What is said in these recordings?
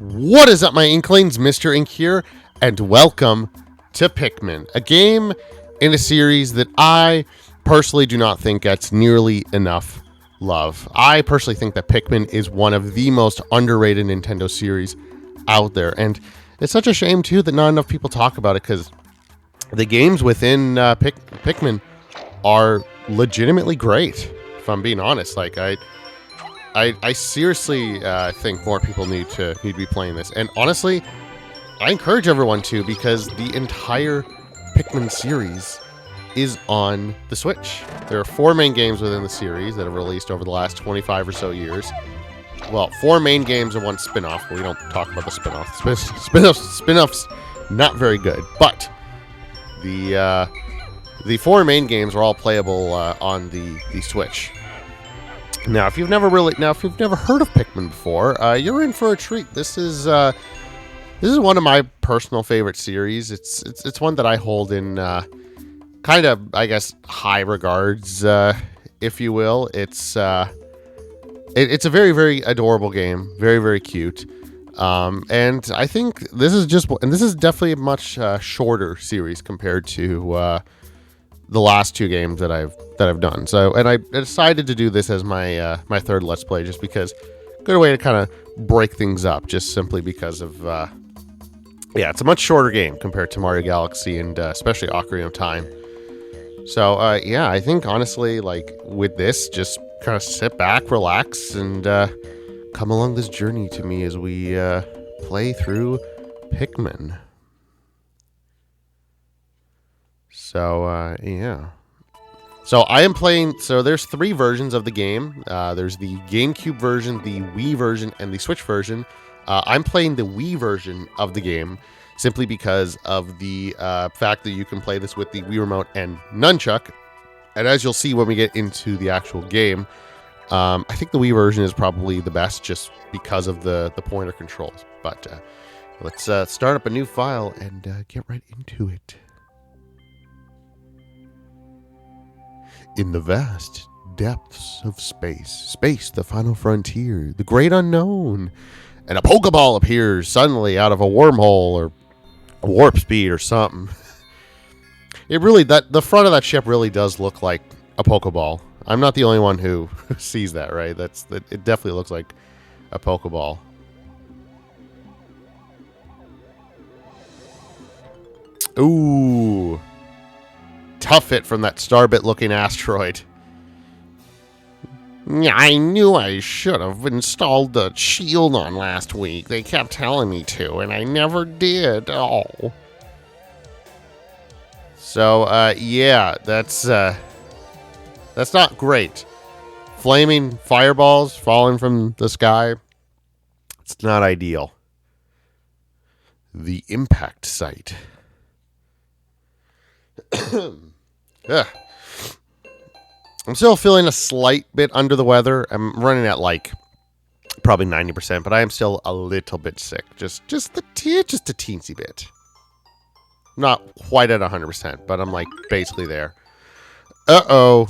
What is up, my Inklings? Mr. Ink here, and welcome to Pikmin, a game in a series that I personally do not think gets nearly enough love. I personally think that Pikmin is one of the most underrated Nintendo series out there, and it's such a shame, too, that not enough people talk about it, because the games within Pikmin are legitimately great, if I'm being honest. I seriously think more people need to be playing this, and honestly, I encourage everyone to, because the entire Pikmin series is on the Switch. There are 4 main games within the series that have released over the last 25 or so years. Well, 4 main games and 1 spin-off, but we don't talk about the spin-off. Spin-off's not very good, but the 4 main games are all playable on the Switch. Now, if you've never heard of Pikmin before, you're in for a treat. This is one of my personal favorite series. It's one that I hold in kind of, I guess, high regards, if you will. It's a very, very adorable game, very, very cute. And I think this is definitely a much shorter series compared to the last 2 games that I've done. So, and I decided to do this as my my third Let's Play, just because good way to kind of break things up, just simply because of it's a much shorter game compared to Mario Galaxy and especially Ocarina of Time. So I think honestly, like, with this, just kind of sit back, relax, and come along this journey to me as we play through Pikmin. So, So I am playing, so there's 3 versions of the game. There's the GameCube version, the Wii version, and the Switch version. I'm playing the Wii version of the game simply because of the fact that you can play this with the Wii Remote and Nunchuck. And as you'll see when we get into the actual game, I think the Wii version is probably the best just because of the pointer controls. But let's start up a new file and get right into it. In the vast depths of space, the final frontier, the great unknown, and a Pokeball appears suddenly out of a wormhole or a warp speed or something. The front of that ship really does look like a Pokeball. I'm not the only one who sees that, right? It definitely looks like a Pokeball. Ooh. Tough hit from that Starbit-looking asteroid. I knew I should have installed the shield on last week. They kept telling me to, and I never did. Oh. So, that's not great. Flaming fireballs falling from the sky. It's not ideal. The impact site. Ugh. I'm still feeling a slight bit under the weather. I'm running at like probably 90%, but I am still a little bit sick. Just a teensy bit. Not quite at 100%, but I'm like basically there. Uh-oh.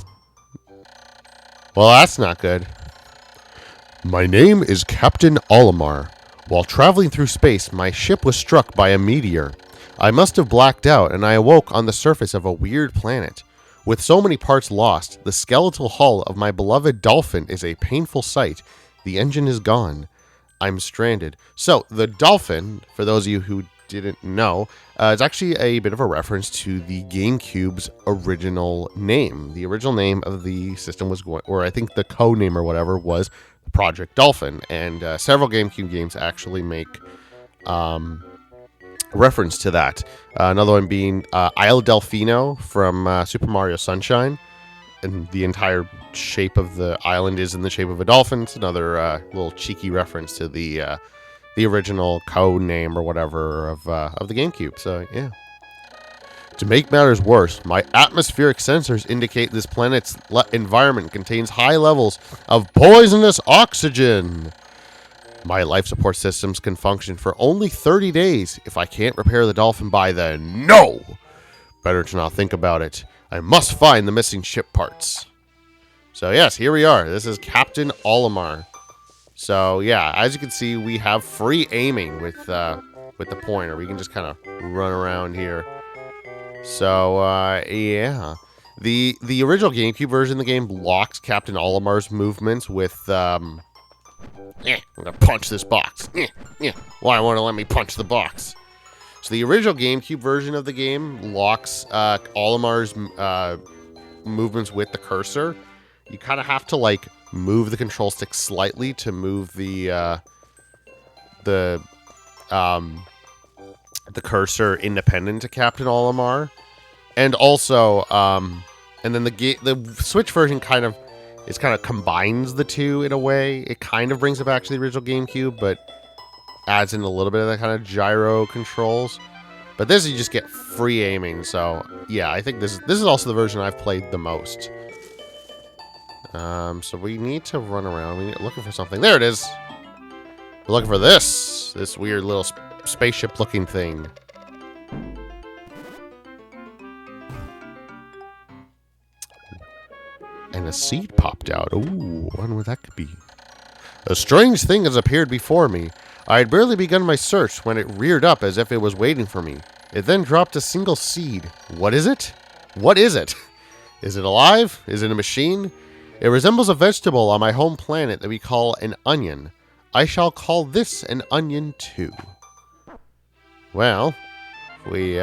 Well, that's not good. My name is Captain Olimar. While traveling through space, my ship was struck by a meteor. I must have blacked out, and I awoke on the surface of a weird planet. With so many parts lost, the skeletal hull of my beloved dolphin is a painful sight. The engine is gone. I'm stranded. So, the dolphin, for those of you who didn't know, is actually a bit of a reference to the GameCube's original name. The original name of the system was, or I think the code name or whatever, was Project Dolphin. And several GameCube games actually make reference to that. Another one being Isle Delfino from Super Mario Sunshine, and the entire shape of the island is in the shape of a dolphin. It's another little cheeky reference to the original code name or whatever of the GameCube. So yeah. To make matters worse, my atmospheric sensors indicate this planet's environment contains high levels of poisonous oxygen. My life support systems can function for only 30 days if I can't repair the dolphin by then. No! Better to not think about it. I must find the missing ship parts. So yes, here we are. This is Captain Olimar. So yeah, as you can see, we have free aiming with the pointer. We can just kind of run around here. So yeah, the original GameCube version of the game locks Captain Olimar's movements with I'm gonna punch this box. Why won't it let me punch the box? So the original GameCube version of the game locks Olimar's movements with the cursor. You kind of have to like move the control stick slightly to move the cursor independent to Captain Olimar, and also and then the Switch version kind of combines the two in a way. It kind of brings it back to the original GameCube, but adds in a little bit of that kind of gyro controls. But this you just get free aiming. So yeah, I think this is also the version I've played the most. So we need to run around. We're looking for something. There it is. We're looking for this weird little spaceship-looking thing. And a seed popped out. Ooh, I wonder what that could be. A strange thing has appeared before me. I had barely begun my search when it reared up as if it was waiting for me. It then dropped a single seed. What is it? What is it? Is it alive? Is it a machine? It resembles a vegetable on my home planet that we call an onion. I shall call this an onion too. Well, we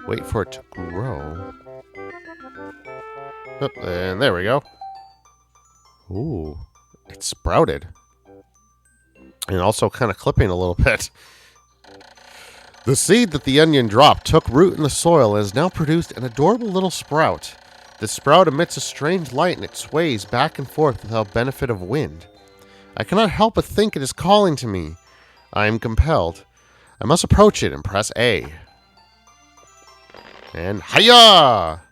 wait for it to grow. Oh, and there we go. Ooh, it sprouted. And also kind of clipping a little bit. The seed that the onion dropped took root in the soil and has now produced an adorable little sprout. The sprout emits a strange light and it sways back and forth without benefit of wind. I cannot help but think it is calling to me. I am compelled. I must approach it and press A. And hiya!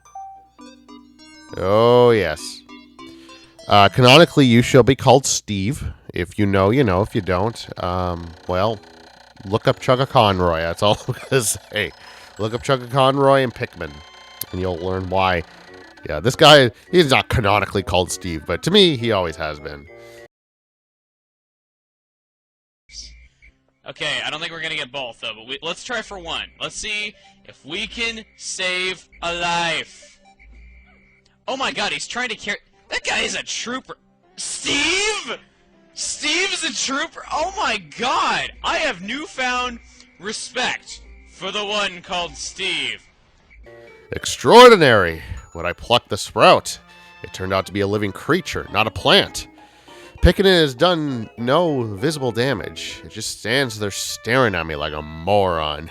Oh, yes. Canonically, you shall be called Steve. If you know, you know. If you don't, well, look up Chugga Conroy. That's all I'm gonna say. Look up Chugga Conroy and Pikmin, and you'll learn why. Yeah, this guy, he's not canonically called Steve, but to me, he always has been. Okay, I don't think we're gonna get both, though, but let's try for one. Let's see if we can save a life. Oh my god, he's trying to carry... That guy is a trooper. Steve? Steve is a trooper? Oh my god! I have newfound respect for the one called Steve. Extraordinary! When I plucked the sprout, it turned out to be a living creature, not a plant. Picking it has done no visible damage. It just stands there staring at me like a moron.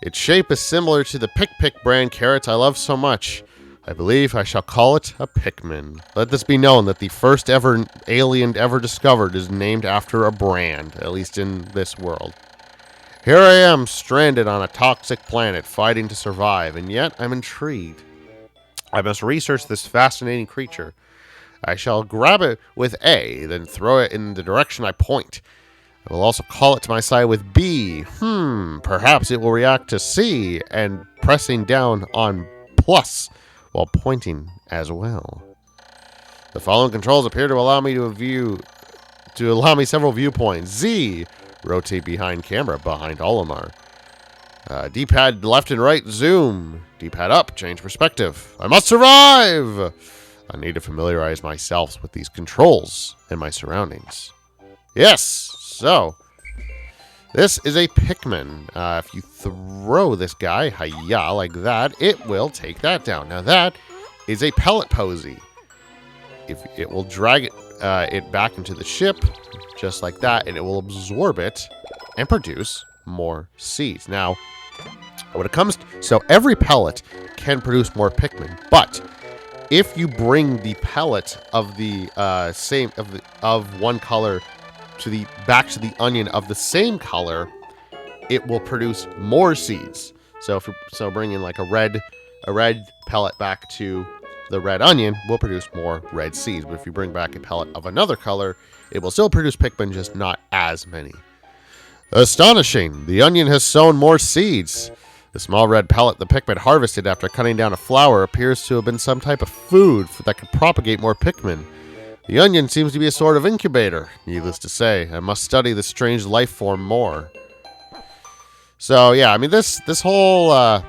Its shape is similar to the Pick brand carrots I love so much. I believe I shall call it a Pikmin. Let this be known that the first ever alien ever discovered is named after a brand, at least in this world. Here I am, stranded on a toxic planet, fighting to survive, and yet I'm intrigued. I must research this fascinating creature. I shall grab it with A, then throw it in the direction I point. I will also call it to my side with B. Perhaps it will react to C, and pressing down on plus while pointing as well. The following controls appear to allow me several viewpoints. Z, rotate behind camera, behind Olimar. D-pad left and right, zoom. D-pad up, change perspective. I must survive! I need to familiarize myself with these controls and my surroundings. Yes, so this is a Pikmin. If you throw this guy, hiya, like that, it will take that down. Now that is a pellet posy. If it will drag it back into the ship, just like that, and it will absorb it and produce more seeds. Now, when it comes to, so every pellet can produce more Pikmin, but if you bring the pellet of the of one color back to the onion of the same color, it will produce more seeds. So bringing like a red pellet back to the red onion will produce more red seeds. But if you bring back a pellet of another color, it will still produce Pikmin, just not as many. Astonishing! The onion has sown more seeds. The small red pellet the Pikmin harvested after cutting down a flower appears to have been some type of food that could propagate more Pikmin. The onion seems to be a sort of incubator. Needless to say, I must study this strange life form more. So yeah, I mean this whole I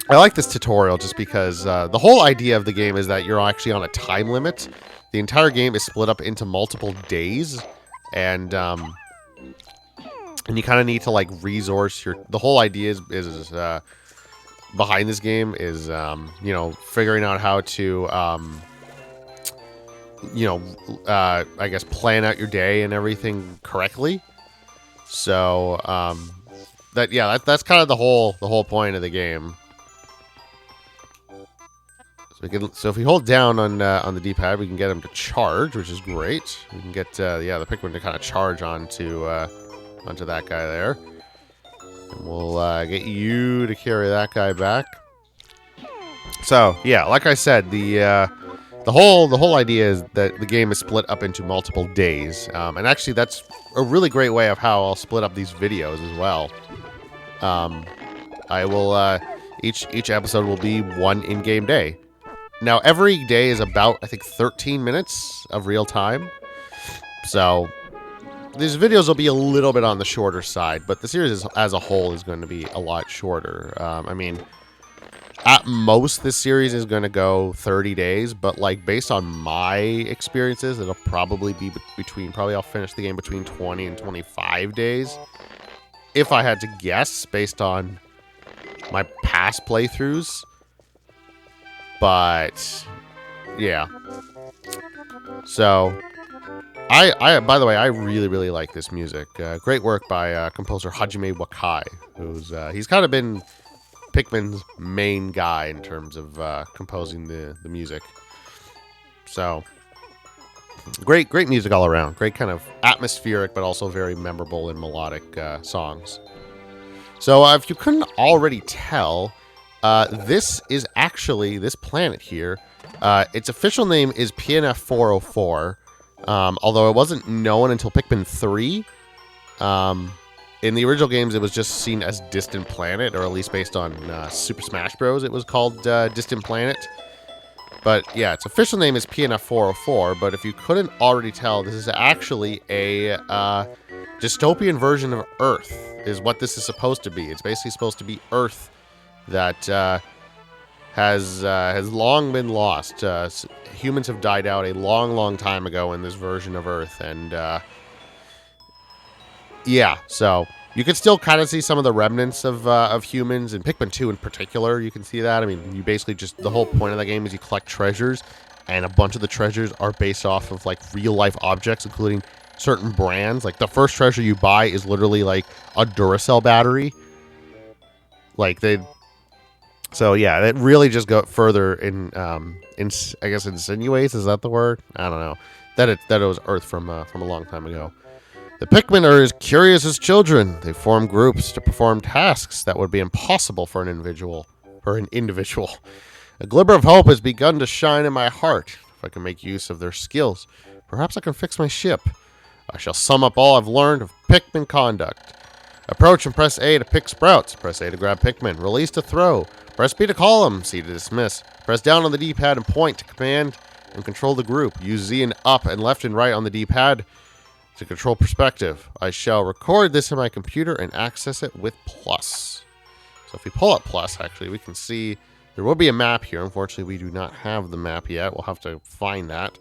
like this tutorial just because the whole idea of the game is that you're actually on a time limit. The entire game is split up into multiple days, and you kind of need to like resource your. The whole idea is behind this game is you know, figuring out how to you know, I guess plan out your day and everything correctly. So that's kind of the whole point of the game. So if we hold down on the D-pad, we can get him to charge, which is great. We can get the Pikmin to kind of charge onto that guy there. And we'll get you to carry that guy back. So yeah, like I said, the whole idea is that the game is split up into multiple days, and actually that's a really great way of how I'll split up these videos as well. I will each episode will be one in-game day. Now every day is about, I think, 13 minutes of real time. So these videos will be a little bit on the shorter side, but the series as a whole is going to be a lot shorter. I mean, at most this series is going to go 30 days, but like based on my experiences, it'll probably be probably I'll finish the game between 20 and 25 days. If I had to guess based on my past playthroughs. But yeah. So I by the way, I really like this music. Great work by composer Hajime Wakai, who's he's kind of been Pikmin's main guy in terms of composing the music. So great music all around. Great kind of atmospheric, but also very memorable and melodic songs. So if you couldn't already tell, this is actually this planet here. Its official name is PNF 404. Although it wasn't known until Pikmin 3. In the original games, it was just seen as Distant Planet, or at least based on Super Smash Bros. It was called Distant Planet. But yeah, its official name is PNF 404. But if you couldn't already tell, this is actually a dystopian version of Earth, is what this is supposed to be. It's basically supposed to be Earth that has long been lost. Humans have died out a long time ago in this version of Earth, and yeah, so you can still kind of see some of the remnants of humans in Pikmin 2 in particular. You can see that. I mean, you basically just, the whole point of the game is you collect treasures, and a bunch of the treasures are based off of like real life objects, including certain brands. Like the first treasure you buy is literally like a Duracell battery. Like so yeah, it really just got further in I guess insinuates, is that the word? I don't know. That it was Earth from a long time ago. The Pikmin are as curious as children. They form groups to perform tasks that would be impossible for an individual. A glimmer of hope has begun to shine in my heart. If I can make use of their skills, perhaps I can fix my ship. I shall sum up all I've learned of Pikmin conduct. Approach and press A to pick sprouts. Press A to grab Pikmin. Release to throw. Press B to call them. C to dismiss. Press down on the D-pad and point to command and control the group. Use Z and up and left and right on the D-pad to control perspective. I shall record this in my computer and access it with plus. So if we pull up plus, actually, we can see there will be a map here. Unfortunately, we do not have the map yet. We'll have to find that.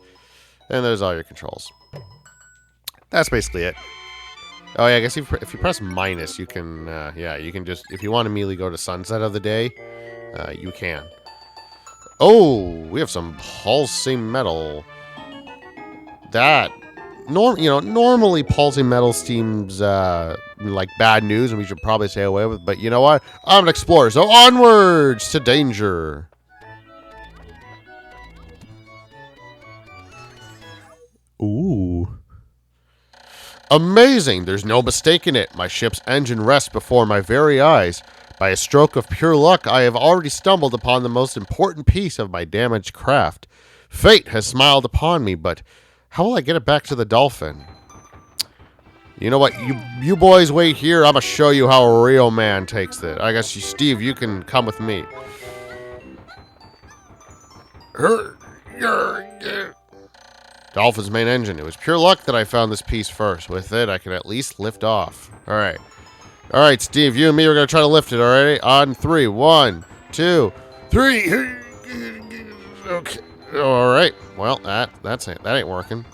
And there's all your controls. That's basically it. Oh yeah, I guess if you press minus, you can, you can just, if you want to immediately go to sunset of the day, you can. Oh, we have some pulsing metal. That, normally pulsing metal seems like bad news, and we should probably stay away with. But you know what? I'm an explorer, so onwards to danger. Ooh. Amazing! There's no mistaking it. My ship's engine rests before my very eyes. By a stroke of pure luck, I have already stumbled upon the most important piece of my damaged craft. Fate has smiled upon me, but how will I get it back to the dolphin? You know what? You boys wait here. I'm going to show you how a real man takes it. I guess, Steve, you can come with me. Don't Dolphin's main engine. It was pure luck that I found this piece first. With it, I can at least lift off. All right. All right, Steve, you and me are going to try to lift it, all right? On 3. 1, 2, 3. Okay. All right. Well, that's it. That ain't working.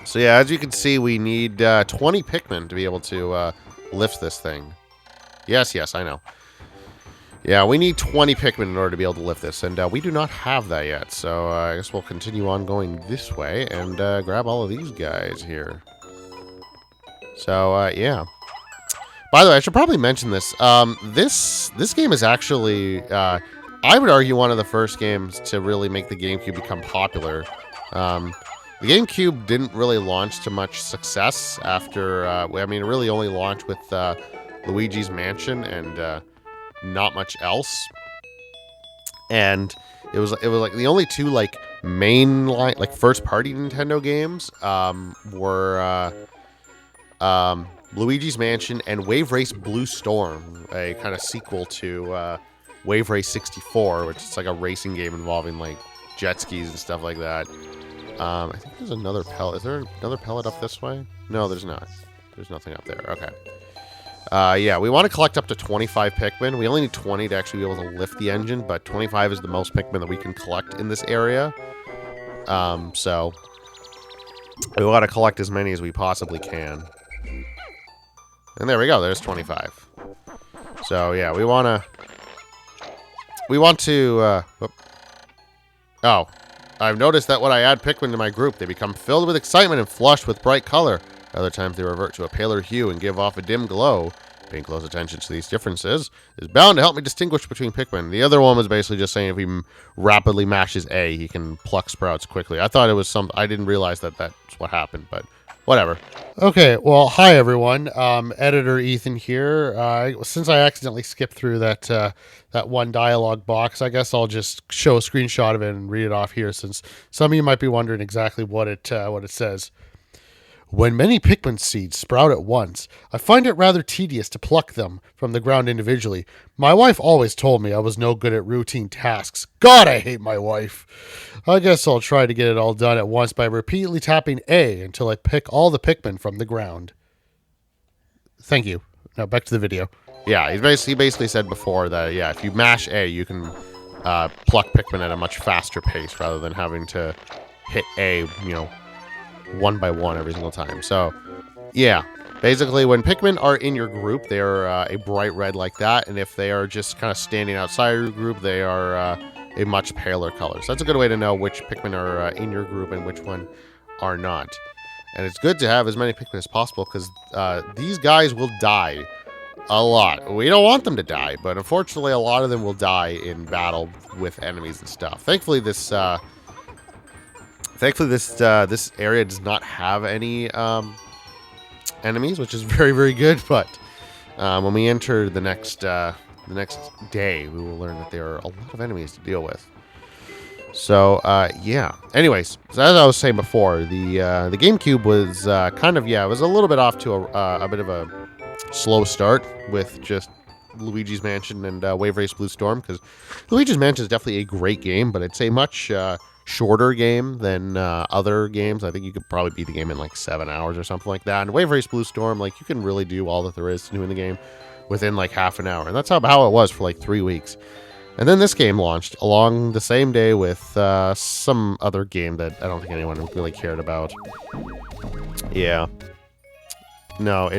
So, yeah, as you can see, we need 20 Pikmin to be able to lift this thing. Yes, I know. Yeah, we need 20 Pikmin in order to be able to lift this, and we do not have that yet, so I guess we'll continue on going this way and grab all of these guys here. So, yeah. By the way, I should probably mention this. This game is actually, I would argue, one of the first games to really make the GameCube become popular. The GameCube didn't really launch to much success after, I mean, it really only launched with Luigi's Mansion and not much else. And it was like the only two like mainline, like first-party Nintendo games were Luigi's Mansion and Wave Race Blue Storm, a kind of sequel to Wave Race 64, which is like a racing game involving like jet skis and stuff like that. I think there's another pellet. Is there another pellet up this way? No, there's not. There's nothing up there. Okay. Yeah, we want to collect up to 25 Pikmin. We only need 20 to actually be able to lift the engine, but 25 is the most Pikmin that we can collect in this area. So we want to collect as many as we possibly can. And there we go. There's 25. So yeah, we want to. Oh, I've noticed that when I add Pikmin to my group, they become filled with excitement and flushed with bright color. Other times they revert to a paler hue and give off a dim glow. Paying close attention to these differences is bound to help me distinguish between Pikmin. The other one was basically just saying if he rapidly mashes A, he can pluck sprouts quickly. I thought it was I didn't realize that that's what happened, but whatever. Okay, well, hi everyone. Editor Ethan here. Since I accidentally skipped through that one dialogue box, I guess I'll just show a screenshot of it and read it off here, since some of you might be wondering exactly what it says. When many Pikmin seeds sprout at once, I find it rather tedious to pluck them from the ground individually. My wife always told me I was no good at routine tasks. God, I hate my wife. I guess I'll try to get it all done at once by repeatedly tapping A until I pick all the Pikmin from the ground. Thank you. Now back to the video. Yeah, he basically said before that, yeah, if you mash A, you can pluck Pikmin at a much faster pace rather than having to hit A, one by one every single time. So, yeah. Basically, when Pikmin are in your group, they are a bright red like that, and if they are just kind of standing outside your group, they are a much paler color. So that's a good way to know which Pikmin are in your group and which one are not. And it's good to have as many Pikmin as possible, because these guys will die a lot. We don't want them to die, but unfortunately, a lot of them will die in battle with enemies and stuff. Thankfully, this area does not have any enemies, which is very, very good. But when we enter the next day, we will learn that there are a lot of enemies to deal with. So yeah. Anyways, so as I was saying before, the GameCube was it was a little bit off to a bit of a slow start with just Luigi's Mansion and Wave Race Blue Storm, because Luigi's Mansion is definitely a great game, but it's a much shorter game than other games. I think you could probably beat the game in like 7 hours or something like that. And Wave Race Blue Storm, like, you can really do all that there is to do in the game within like half an hour. And that's how it was for like 3 weeks. And then this game launched along the same day with some other game that I don't think anyone really cared about. Yeah. No, I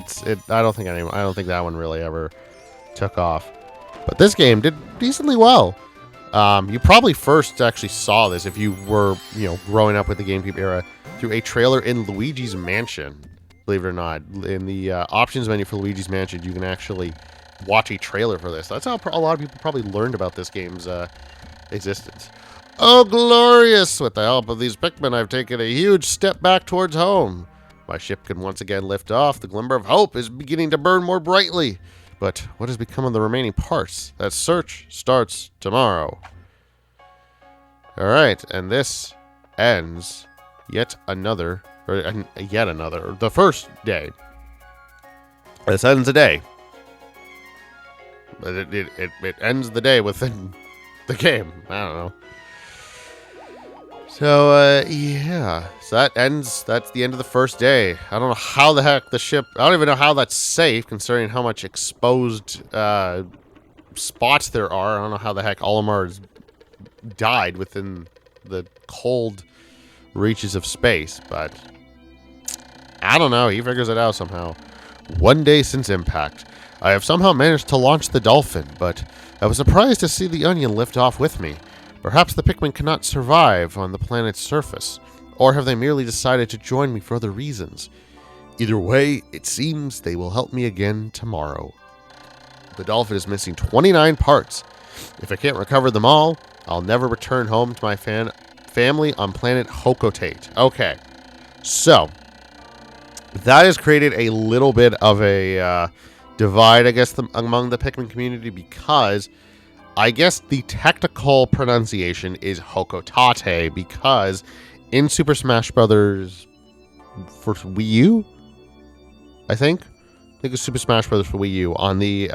don't think that one really ever took off. But this game did decently well. You probably first actually saw this if you were, growing up with the GameCube era through a trailer in Luigi's Mansion. Believe it or not, in the options menu for Luigi's Mansion, you can actually watch a trailer for this. That's how a lot of people probably learned about this game's existence. Oh, glorious! With the help of these Pikmin, I've taken a huge step back towards home. My ship can once again lift off. The glimmer of hope is beginning to burn more brightly. But what has become of the remaining parts? That search starts tomorrow. Alright, and this ends the first day. This ends the day. But it ends the day within the game. I don't know. So, yeah. So that's the end of the first day. I don't know how the heck the ship, I don't even know how that's safe, considering how much exposed, spots there are. I don't know how the heck Olimar's died within the cold reaches of space, but I don't know. He figures it out somehow. One day since impact, I have somehow managed to launch the Dolphin, but I was surprised to see the Onion lift off with me. Perhaps the Pikmin cannot survive on the planet's surface, or have they merely decided to join me for other reasons? Either way, it seems they will help me again tomorrow. The Dolphin is missing 29 parts. If I can't recover them all, I'll never return home to my family on planet Hokotate. Okay, so that has created a little bit of a divide, I guess, among the Pikmin community, because I guess the technical pronunciation is Hokotate, because in Super Smash Brothers for Wii U, I think it's Super Smash Brothers for Wii U, on the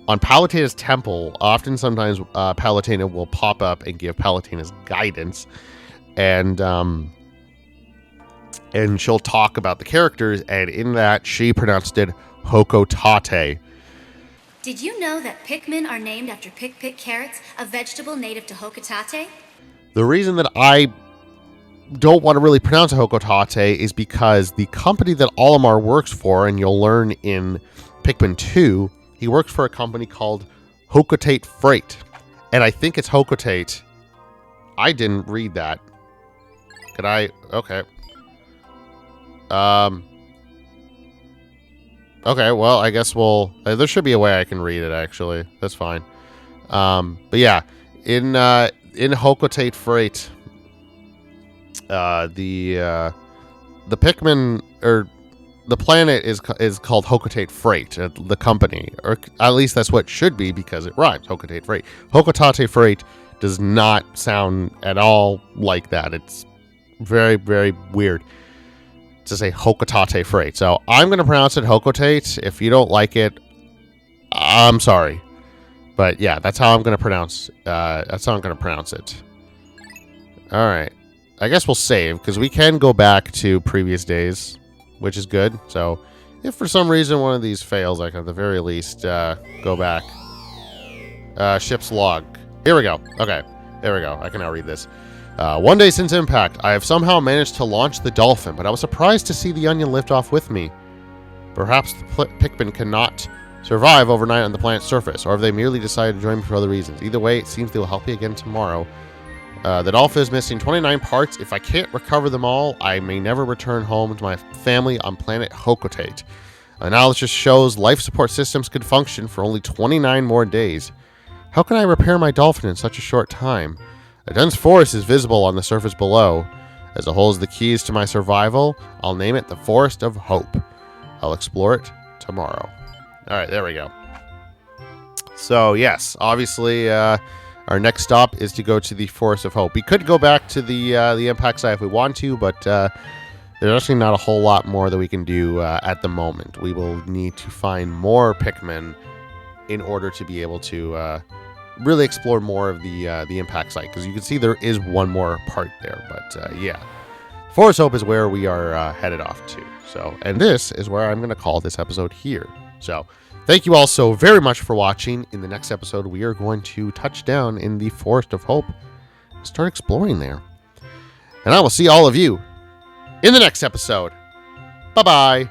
on Palutena's temple, sometimes Palutena will pop up and give Palutena's guidance, and she'll talk about the characters, and in that she pronounced it Hokotate. Did you know that Pikmin are named after Pick carrots, a vegetable native to Hokotate? The reason that I don't want to really pronounce Hokotate is because the company that Olimar works for, and you'll learn in Pikmin 2, he works for a company called Hokotate Freight. And I think it's Hokotate. I didn't read that. Could I? Okay. Okay, well, I guess there should be a way I can read it, actually. That's fine. But yeah, in Hokotate Freight, the Pikmin, or the planet is called Hokotate Freight, the company, or at least that's what it should be, because it rhymes, Hokotate Freight. Hokotate Freight does not sound at all like that. It's very, very weird to say Hokotate Freight. So I'm going to pronounce it Hokotate. If you don't like it, I'm sorry. But yeah, that's how I'm going to pronounce it. All right. I guess we'll save, because we can go back to previous days, which is good. So if for some reason one of these fails, I can at the very least go back. Ship's log. Here we go. Okay. There we go. I can now read this. One day since impact, I have somehow managed to launch the Dolphin, but I was surprised to see the Onion lift off with me. Perhaps the Pikmin cannot survive overnight on the planet's surface, or have they merely decided to join me for other reasons? Either way, it seems they will help me again tomorrow. The Dolphin is missing 29 parts. If I can't recover them all, I may never return home to my family on planet Hokotate. Analysis shows life support systems could function for only 29 more days. How can I repair my Dolphin in such a short time? A dense forest is visible on the surface below. As it holds the keys to my survival, I'll name it the Forest of Hope. I'll explore it tomorrow. All right, there we go. So, yes, obviously, our next stop is to go to the Forest of Hope. We could go back to the impact site if we want to, but there's actually not a whole lot more that we can do at the moment. We will need to find more Pikmin in order to be able to really explore more of the impact site, because you can see there is one more part there. But yeah, Forest Hope is where we are headed off to. So, and this is where I'm going to call this episode here. So, thank you all so very much for watching. In the next episode, we are going to touch down in the Forest of Hope and start exploring there. And I will see all of you in the next episode. Bye-bye.